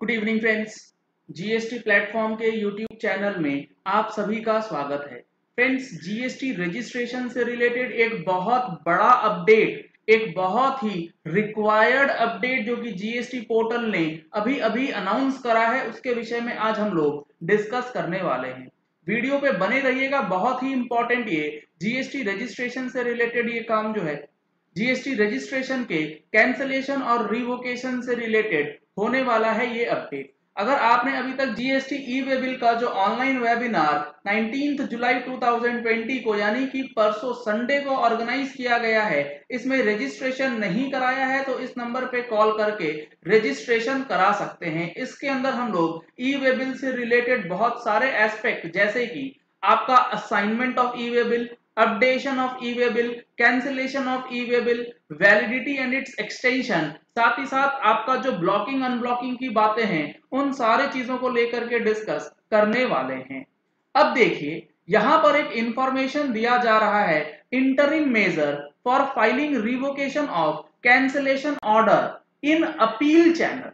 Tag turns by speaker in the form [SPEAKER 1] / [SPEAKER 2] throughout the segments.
[SPEAKER 1] Good evening friends. GST platform के YouTube channel में आप सभी का स्वागत है। फ्रेंड्स, जीएसटी रजिस्ट्रेशन से रिलेटेड एक बहुत बड़ा अपडेट, एक बहुत ही रिक्वायर्ड अपडेट जो कि जीएसटी पोर्टल ने अभी अभी अनाउंस करा है, उसके विषय में आज हम लोग डिस्कस करने वाले हैं। वीडियो पे बने रहिएगा, बहुत ही इंपॉर्टेंट ये जीएसटी रजिस्ट्रेशन से रिलेटेड ये काम जो है, जीएसटी रजिस्ट्रेशन के कैंसलेशन और रिवोकेशन से रिलेटेड होने वाला है ये अपडेट। अगर आपने अभी तक जीएसटी ई वे बिल का जो ऑनलाइन वेबिनार 19 जुलाई 2020 को यानी कि परसों संडे को ऑर्गेनाइज किया गया है, इसमें रजिस्ट्रेशन नहीं कराया है तो इस नंबर पे कॉल करके रजिस्ट्रेशन करा सकते हैं। इसके अंदर हम लोग ई वे बिल से रिलेटेड बहुत सारे एस्पेक्ट जैसे कि आपका assignment of E way bill, updation of E way bill, cancellation of E way bill, validity and it's extension, साथ ही साथ आपका जो ब्लॉकिंग अनब्लॉकिंग की बातें हैं, उन सारे चीजों को लेकर के डिस्कस करने वाले हैं। अब देखिए, यहां पर एक इंफॉर्मेशन दिया जा रहा है, interim measure for filing revocation of cancellation order in appeal channel.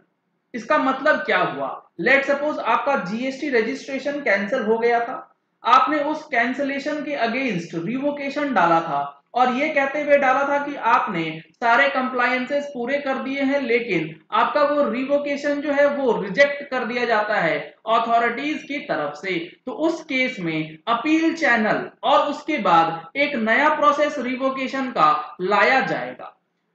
[SPEAKER 1] इसका मतलब क्या हुआ? लेट सपोज आपका जीएसटी रजिस्ट्रेशन कैंसिल हो गया था, आपने उस कैंसिलेशन के अगेंस्ट रिवोकेशन डाला था और ये कहते हुए डाला था कि आपने सारे कंप्लायंसेस पूरे कर दिए हैं, लेकिन आपका वो रिवोकेशन जो है वो रिजेक्ट कर दिया जाता है अथॉरिटीज की तरफ से। तो उस केस में अपील चैनल और उसके बाद एक नया प्रोसेस रिवोकेशन का लाया जाएगा।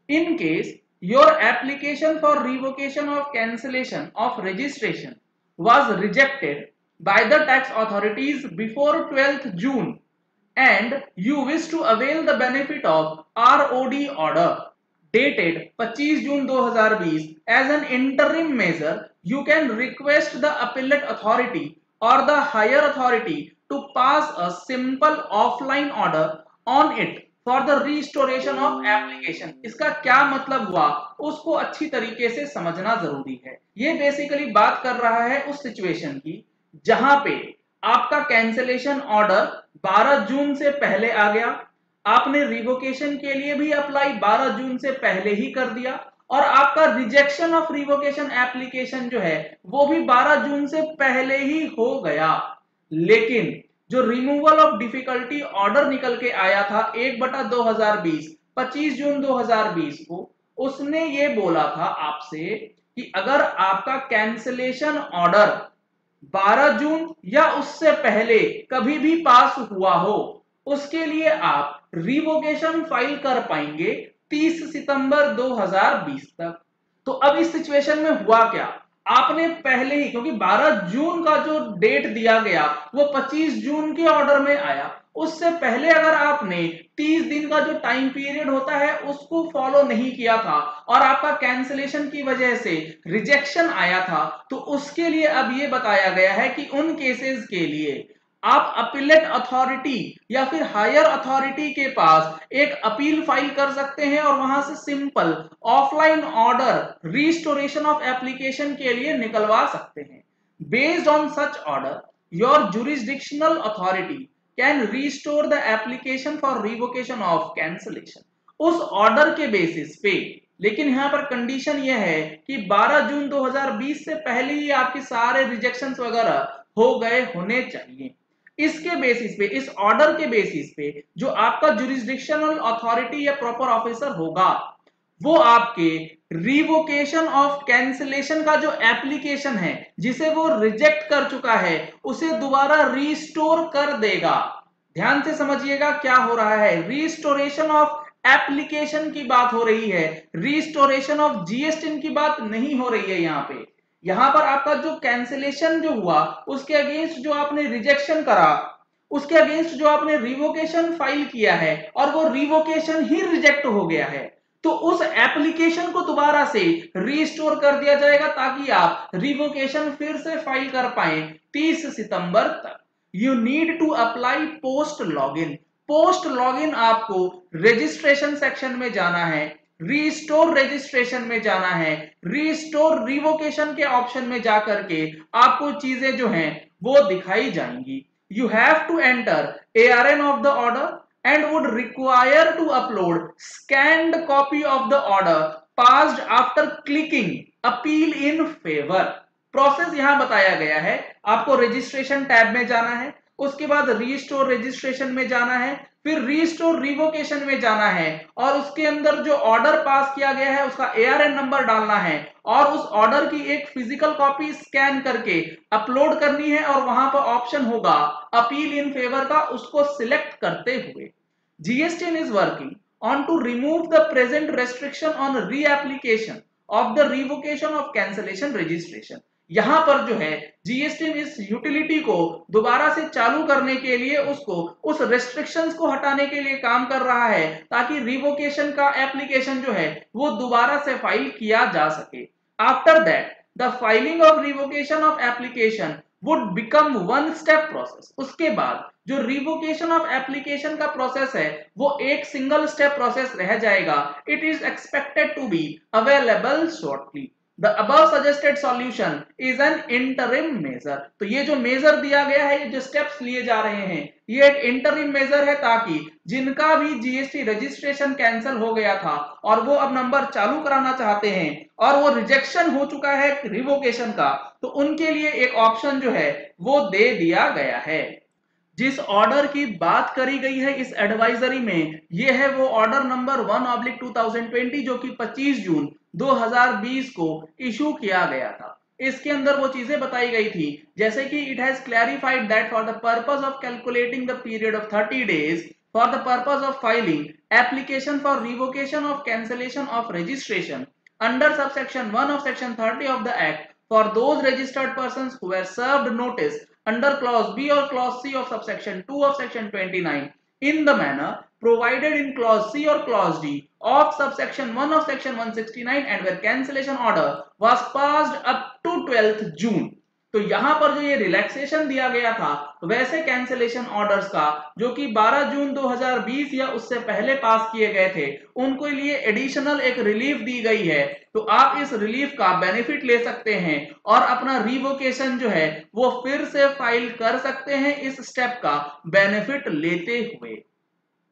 [SPEAKER 1] In case your application for revocation of cancellation of registration was rejected by the tax authorities before 12th June and you wish to avail the benefit of ROD order dated 25 June 2020 as an interim measure, you can request the appellate authority or the higher authority to pass a simple offline order on it for the restoration of application. इसका क्या मतलब हुआ उसको अच्छी तरीके से समझना जरूरी है। ये बेसिकली बात कर रहा है उस सिचुएशन की जहां पे आपका कैंसिलेशन ऑर्डर 12 जून से पहले आ गया, आपने रिवोकेशन के लिए भी अप्लाई 12 जून से पहले ही कर दिया और आपका रिजेक्शन ऑफ रिवोकेशन एप्लीकेशन जो है वो भी 12 जून से पहले ही हो गया। लेकिन जो रिमूवल ऑफ डिफिकल्टी ऑर्डर निकल के आया था 1/2020 25 जून 2020 को, उसने ये बोला था आपसे कि अगर आपका कैंसिलेशन ऑर्डर 12 जून या उससे पहले कभी भी पास हुआ हो, उसके लिए आप रिवोकेशन फाइल कर पाएंगे 30 सितंबर 2020 तक। तो अब इस सिचुएशन में हुआ क्या, आपने पहले ही, क्योंकि 12 जून का जो डेट दिया गया वो 25 जून के ऑर्डर में आया, उससे पहले अगर आपने 30 दिन का जो टाइम पीरियड होता है उसको फॉलो नहीं किया था और आपका कैंसिलेशन की वजह से रिजेक्शन आया था, तो उसके लिए अब ये बताया गया है कि उन केसेस के लिए आप अपीलेट अथॉरिटी या फिर हायर अथॉरिटी के पास एक अपील फाइल कर सकते हैं और वहां से simple offline order restoration of application के लिए निकलवा सकते हैं। Based on such order your jurisdictional authority can restore the application for revocation of cancellation. उस ऑर्डर के बेसिस पे, लेकिन यहां पर कंडीशन यह है कि 12 जून 2020 से पहले ही आपके सारे रिजेक्शंस वगैरह हो गए होने चाहिए। इसके बेसिस पे, इस ऑर्डर के बेसिस पे जो आपका जुरिस्डिक्शनल अथॉरिटी या प्रॉपर ऑफिसर होगा वो आपके रिवोकेशन ऑफ कैंसिलेशन का जो एप्लीकेशन है जिसे वो रिजेक्ट कर चुका है उसे दोबारा रिस्टोर कर देगा। ध्यान से समझिएगा क्या हो रहा है, रिस्टोरेशन ऑफ एप्लीकेशन की बात हो रही है, रिस्टोरेशन ऑफ जीएसटी की बात नहीं हो रही है। यहां पर आपका जो कैंसिलेशन जो हुआ उसके अगेंस्ट जो आपने रिजेक्शन करा, उसके अगेंस्ट जो आपने रिवोकेशन फाइल किया है और वो रिवोकेशन ही रिजेक्ट हो गया है, तो उस एप्लीकेशन को दोबारा से रिस्टोर कर दिया जाएगा ताकि आप रिवोकेशन फिर से फाइल कर पाए 30 सितंबर तक। You need to apply post login. Post login आपको रजिस्ट्रेशन सेक्शन में जाना है, रीस्टोर रजिस्ट्रेशन में जाना है, रीस्टोर रिवोकेशन के ऑप्शन में जाकर के आपको चीजें जो हैं वो दिखाई जाएंगी। You have to enter ARN of the order and would require to upload scanned copy of the order passed after clicking appeal in favor। Process यहां बताया गया है। आपको रजिस्ट्रेशन टैब में जाना है, उसके बाद रीस्टोर रजिस्ट्रेशन में जाना है, फिर रीस्टोर रिवोकेशन में जाना है और उसके अंदर जो ऑर्डर पास किया गया है उसका ARN नंबर डालना है और उस ऑर्डर की एक फिजिकल कॉपी स्कैन करके अपलोड करनी है और वहां पर ऑप्शन होगा अपील इन फेवर का, उसको सिलेक्ट करते हुए GSTN is working on to remove the present restriction on reapplication of the revocation of cancellation registration। यहां पर जो है GSTN इस यूटिलिटी को दोबारा से चालू करने के लिए उसको उस रेस्ट्रिक्शंस को हटाने के लिए काम कर रहा है ताकि रिवोकेशन का एप्लीकेशन जो है वो दोबारा से फाइल किया जा सके। After that the filing of revocation of application would become one step process. उसके बाद जो रिवोकेशन ऑफ एप्लीकेशन का प्रोसेस है वो एक सिंगल स्टेप प्रोसेस रह जाएगा। It is expected to be available shortly. The above suggested solution is an interim measure। तो ये जो मेजर दिया गया है, ये जो स्टेप्स लिए जा रहे हैं, ये एक इंटरिम मेजर है ताकि जिनका भी GST रजिस्ट्रेशन कैंसिल हो गया था और वो अब नंबर चालू कराना चाहते हैं और वो रिजेक्शन हो चुका है रिवोकेशन का, तो उनके लिए एक ऑप्शन जो है वो दे दिया गया है। जिस ऑर्डर की बात करी गई है इस एडवाइजरी में, ये है वो ऑर्डर नंबर 1/2020 जो कि 25 जून 2020 को इशू किया गया था। इसके अंदर वो चीजें बताई गई थी जैसे कि it has clarified that for the purpose of calculating the period of 30 days for the purpose of filing application for revocation of cancellation of registration under subsection 1 of section 30 of the act for those registered persons who were served notice under clause B or clause C of subsection 2 of section 29 in the manner provided in clause C or clause D of subsection 1 of section 169 and where cancellation order was passed up to 12th June। तो यहां पर जो ये relaxation दिया गया था वैसे cancellation orders का जो कि 12 जून 2020 या उससे पहले पास किए गए थे उनको लिए एडिशनल एक रिलीफ दी गई है। तो आप इस रिलीफ का बेनिफिट ले सकते हैं और अपना रिवोकेशन जो है वो फिर से फाइल कर सकते हैं इस स्टेप का बेनिफिट लेते हुए।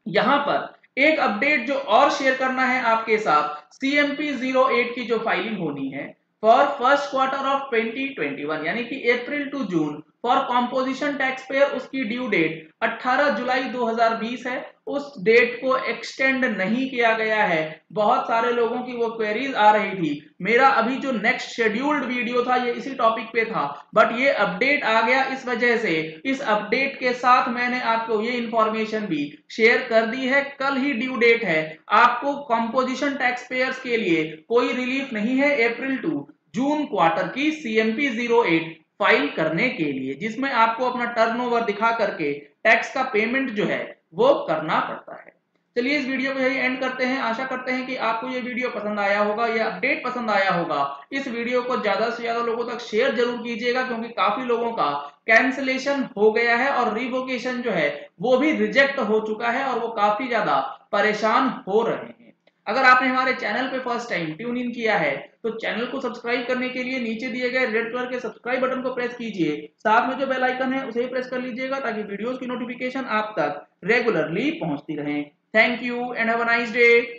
[SPEAKER 1] यहां पर एक अपडेट जो और शेयर करना है आपके साथ, CMP 08 की जो फाइलिंग होनी है फॉर फर्स्ट क्वार्टर ऑफ 2021 यानी कि April to June for composition tax payer, उसकी ड्यू डेट 18 जुलाई 2020 है। उस डेट को एक्सटेंड नहीं किया गया है। बहुत सारे लोगों की वो क्वेरीज आ रही थी। मेरा अभी जो नेक्स्ट शेड्यूल्ड वीडियो था ये इसी टॉपिक पे था, बट ये अपडेट आ गया, इस वजह से इस अपडेट के साथ मैंने आपको ये इंफॉर्मेशन भी शेयर कर दी है। कल ही ड्यू डेट है। आपको कॉम्पोजिशन टैक्स पेयर्स के लिए कोई रिलीफ नहीं है अप्रैल टू जून क्वार्टर की CMP 08 फाइल करने के लिए, जिसमें आपको अपना टर्नओवर दिखा करके टैक्स का पेमेंट जो है वो करना पड़ता है। चलिए इस वीडियो को यही एंड करते हैं। आशा करते हैं कि आपको ये वीडियो पसंद आया होगा, ये अपडेट पसंद आया होगा। इस वीडियो को ज्यादा से ज्यादा लोगों तक शेयर जरूर कीजिएगा क्योंकि काफी लोगों का कैंसिलेशन हो गया है और रिवोकेशन जो है वो भी रिजेक्ट हो चुका है और वो काफी ज्यादा परेशान हो रहे हैं। अगर आपने हमारे चैनल पे फर्स्ट टाइम ट्यून इन किया है तो चैनल को सब्सक्राइब करने के लिए नीचे दिए गए रेड कलर के सब्सक्राइब बटन को प्रेस कीजिए। साथ में जो बेल आइकन है उसे भी प्रेस कर लीजिएगा ताकि वीडियोस की नोटिफिकेशन आप तक रेगुलरली पहुंचती रहे। Thank you and have a nice day.